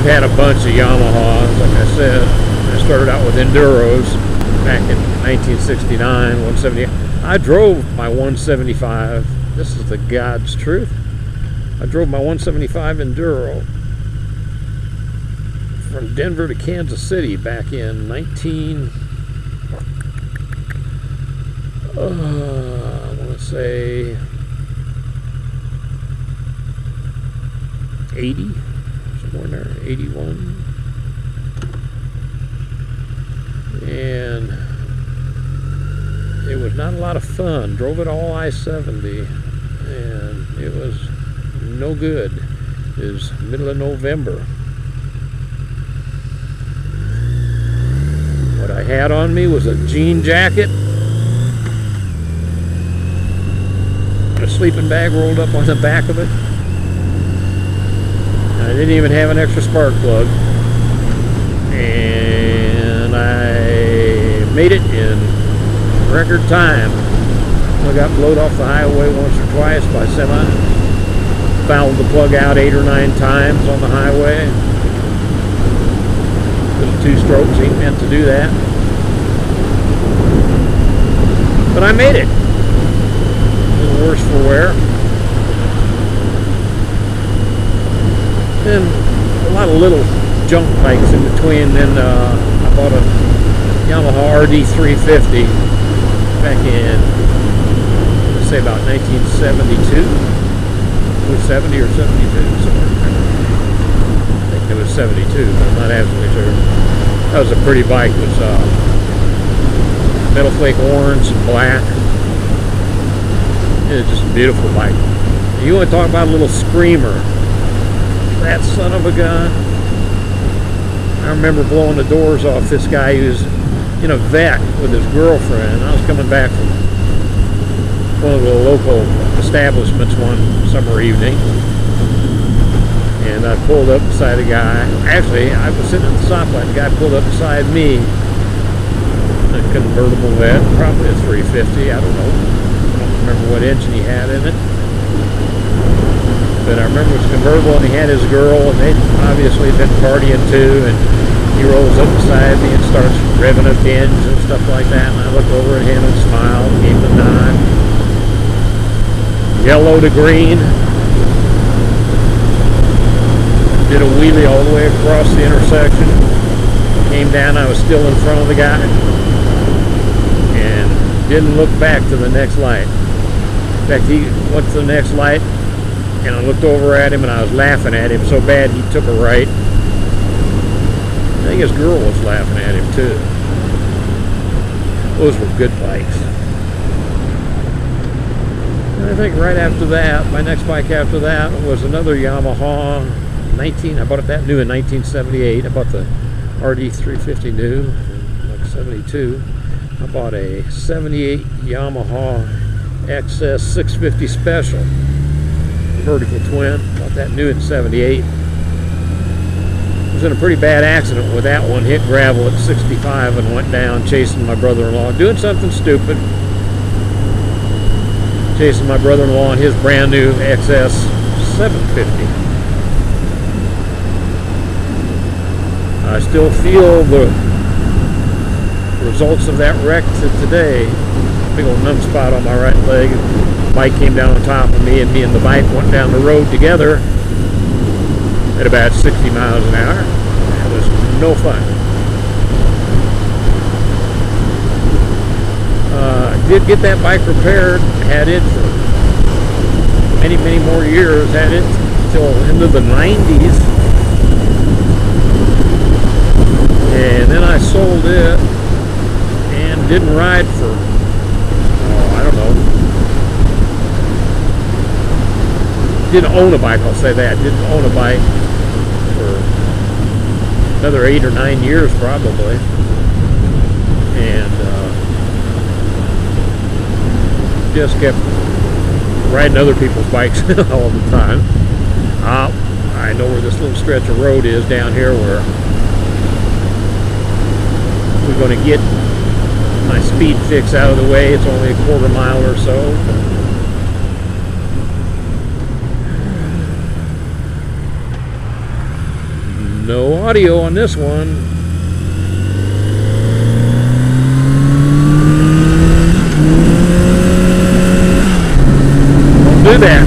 I've had a bunch of Yamahas. Like I said, I started out with Enduros back in 1969, 170. I drove my 175. This is the God's truth. I drove my 175 Enduro from Denver to Kansas City back in 19... I want to say 80, somewhere in there, 81. And it was not a lot of fun. Drove it all I-70, and it was no good. It was middle of November. What I had on me was a jean jacket, a sleeping bag rolled up on the back of it. I didn't even have an extra spark plug, and I made it in record time. I got blowed off the highway once or twice by semi. Fouled the plug out 8 or 9 times on the highway. Little 2 strokes ain't meant to do that. But I made it. A little worse for wear. And a lot of little junk bikes in between. Then I bought a Yamaha RD350 back in, let's say, about 1972. It was 70 or 72, somewhere. I think it was 72, but I'm not absolutely sure. That was a pretty bike. It was metal flake orange and black. It was just a beautiful bike. You want to talk about a little screamer? That son of a gun. I remember blowing the doors off this guy who was in a vet with his girlfriend. I was coming back from one of the local establishments one summer evening, and I pulled up beside a guy. Actually, I was sitting at the stoplight. The guy pulled up beside me. A convertible vet, probably a 350. I don't know. I don't remember what engine he had in it. But I remember it was convertible, and he had his girl, and they'd obviously been partying too, and he rolls up beside me and starts revving up the engine and stuff like that, and I looked over at him and smiled and gave him a nod. Yellow to green. Did a wheelie all the way across the intersection. Came down, I was still in front of the guy, and didn't look back to the next light. In fact, he went to the next light, and I looked over at him, and I was laughing at him so bad he took a right. I think his girl was laughing at him too. Those were good bikes. And I think right after that, my next bike after that was another Yamaha 19. I bought that new in 1978. I bought the RD350 new in like 72. I bought a 78 Yamaha XS 650 Special. Vertical twin. Bought that new in 78. Was in a pretty bad accident with that one. Hit gravel at 65 and went down chasing my brother-in-law. Doing something stupid. Chasing my brother-in-law in his brand new XS 750. I still feel the results of that wreck to today. Big old numb spot on my right leg. The bike came down on top of me, and me and the bike went down the road together at about 60 miles an hour. It was no fun. I did get that bike repaired. Had it for many, many more years. Had it till into the 90s. And then I sold it and didn't ride for, I don't know. Didn't own a bike, I'll say that. Didn't own a bike for another 8 or 9 years probably. And just kept riding other people's bikes all the time. I know where this little stretch of road is down here where we're going to get my speed fix out of the way. It's only a quarter mile or so. No audio on this one. Don't do that.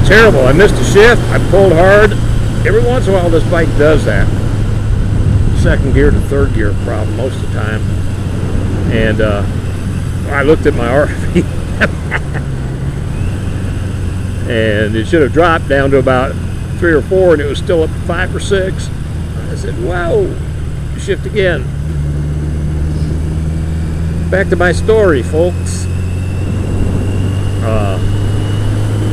Terrible. I missed a shift. I pulled hard. Every once in a while this bike does that. Second gear to third gear problem most of the time. And I looked at my RV and it should have dropped down to about 3 or 4 and it was still up to 5 or 6. I said, whoa, shift again. Back to my story, folks.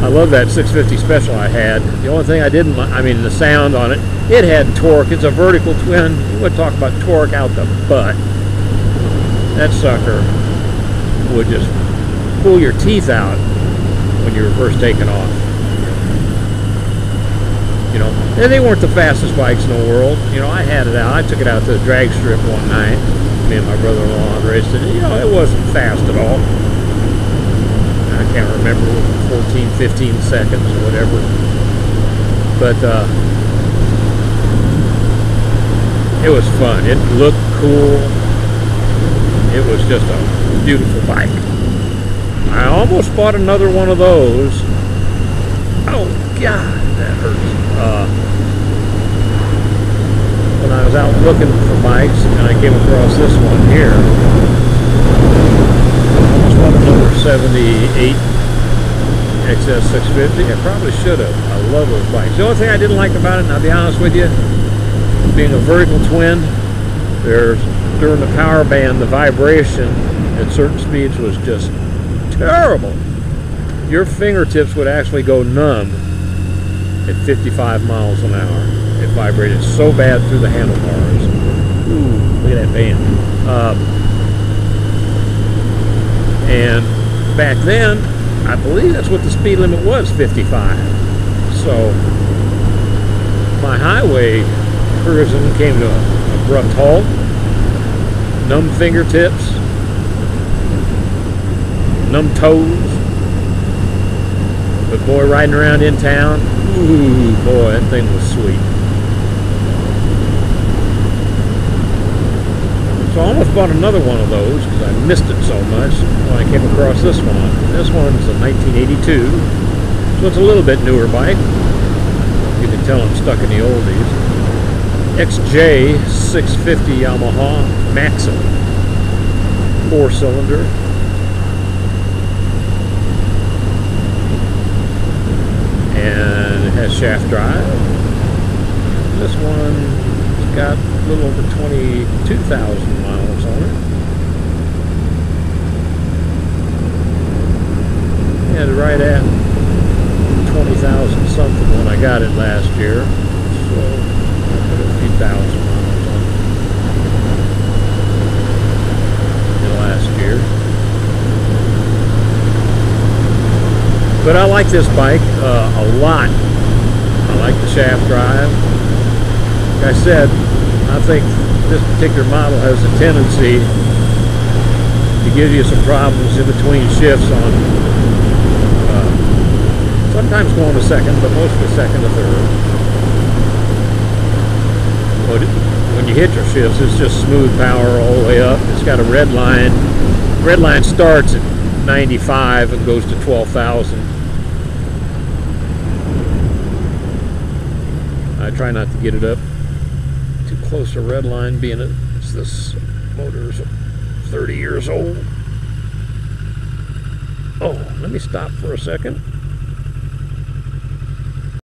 I love that 650 Special I had. The only thing I didn't like, I mean the sound on it, it had torque. It's a vertical twin. You would talk about torque out the butt. That sucker would just pull your teeth out when you were first taking off. You know, and they weren't the fastest bikes in the world. You know, I had it out. I took it out to the drag strip one night. Me and my brother-in-law raced it. You know, it wasn't fast at all. I can't remember, 14, 15 seconds or whatever. But it was fun. It looked cool. It was just a beautiful bike. I almost bought another one of those. Oh God, that hurts. When I was out looking for bikes and I came across this one here. Number 78 XS 650. I probably should have. I love those bikes. The only thing I didn't like about it, and I'll be honest with you, being a vertical twin, during the power band, the vibration at certain speeds was just terrible. Your fingertips would actually go numb at 55 miles an hour. It vibrated so bad through the handlebars. Ooh, look at that band. And back then, I believe that's what the speed limit was, 55. So my highway cruising came to an abrupt halt. Numb fingertips, numb toes. But boy, riding around in town, ooh, boy, that thing was sweet. So I almost bought another one of those because I missed it so much when I came across this one. This one's a 1982, so it's a little bit newer bike. You can tell I'm stuck in the oldies. XJ 650 Yamaha Maxim, 4-cylinder. And it has shaft drive. This one's got a little over 22,000 miles on it. And right at 20,000 something when I got it last year. So I put a few thousand miles on it in last year. But I like this bike a lot. I like the shaft drive. Like I said, I think this particular model has a tendency to give you some problems in between shifts on sometimes going to second, but mostly second to third. But when you hit your shifts, it's just smooth power all the way up. It's got a red line. Red line starts at 95 and goes to 12,000. I try not to get it up too close to red line, being this motor's 30 years old. Oh, let me stop for a second.